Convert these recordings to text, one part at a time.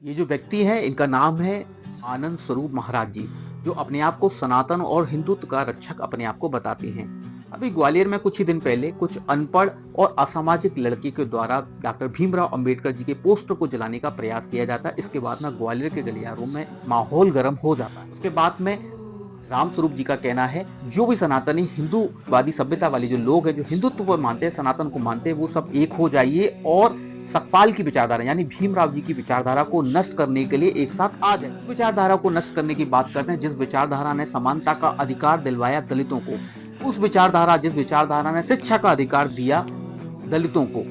ये जो व्यक्ति है इनका नाम है आनंद स्वरूप महाराज जी, जो अपने आप को सनातन और हिंदुत्व का रक्षक अपने आप को बताते हैं। अभी ग्वालियर में कुछ ही दिन पहले कुछ अनपढ़ और असामाजिक लड़के के द्वारा डॉक्टर भीमराव अंबेडकर जी के पोस्टर को जलाने का प्रयास किया जाता है। इसके बाद में ग्वालियर के गलियारों में माहौल गर्म हो जाता है। उसके बाद में राम स्वरूप जी का कहना है, जो भी सनातनी हिंदूवादी सभ्यता वाले जो लोग हैं, जो हिंदुत्व को मानते हैं, सनातन को मानते हैं, वो सब एक हो जाइए और सकपाल की विचारधारा यानी भीमराव जी की विचारधारा को नष्ट करने के लिए एक साथ आ जाए। विचारधारा को नष्ट करने की बात करते हैं जिस विचारधारा ने समानता का अधिकार दिलवाया दलितों को, उस विचारधारा जिस विचारधारा ने शिक्षा का अधिकार दिया दलितों को,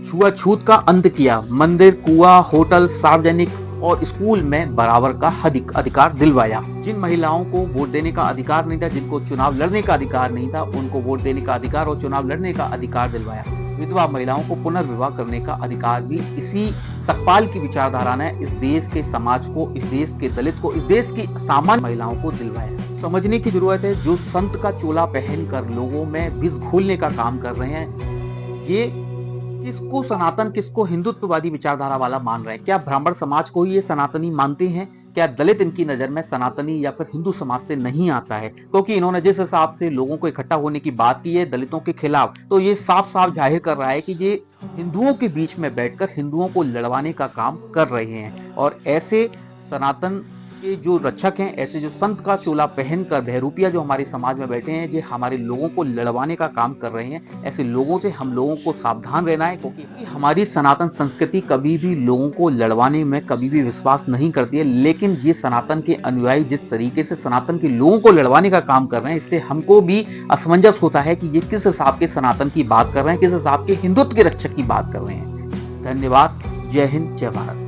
छुआछूत का अंत किया, मंदिर, कुआं, होटल, सार्वजनिक और स्कूल में बराबर का अधिकार दिलवाया। जिन महिलाओं को वोट देने का अधिकार नहीं था, जिनको चुनाव लड़ने का अधिकार नहीं था, उनको वोट देने का अधिकार और चुनाव लड़ने का अधिकार दिलवाया। विधवा महिलाओं को पुनर्विवाह करने का अधिकार भी इसी सकपाल की विचारधारा ने इस देश के समाज को, इस देश के दलित को, इस देश की सामान्य महिलाओं को दिलवाया। समझने की जरूरत है, जो संत का चोला पहनकर लोगों में विष घोलने का काम कर रहे हैं, ये किसको सनातन, किसको हिंदुत्ववादी विचारधारा वाला मान रहे हैं? क्या ब्राह्मण समाज को ही ये सनातनी मानते हैं? क्या दलित इनकी नजर में सनातनी या फिर हिंदू समाज से नहीं आता है? क्योंकि इन्होंने जिस हिसाब से लोगों को इकट्ठा होने की बात की है दलितों के खिलाफ, तो ये साफ साफ जाहिर कर रहा है कि ये हिंदुओं के बीच में बैठकर हिंदुओं को लड़वाने का काम कर रहे हैं। और ऐसे सनातन के जो रक्षक हैं, ऐसे जो संत का चोला पहनकर बहरूपिया जो हमारे समाज में बैठे हैं, जो हमारे लोगों को लड़वाने का काम कर रहे हैं, ऐसे लोगों से हम लोगों को सावधान रहना है। क्योंकि हमारी सनातन संस्कृति कभी भी लोगों को लड़वाने में कभी भी विश्वास नहीं करती है, लेकिन ये सनातन के अनुयायी जिस तरीके से सनातन के लोगों को लड़वाने का काम कर रहे हैं, इससे हमको भी असमंजस होता है कि ये किस हिसाब के सनातन की बात कर रहे हैं, किस हिसाब के हिंदुत्व के रक्षक की बात कर रहे हैं। धन्यवाद। जय हिंद, जय भारत।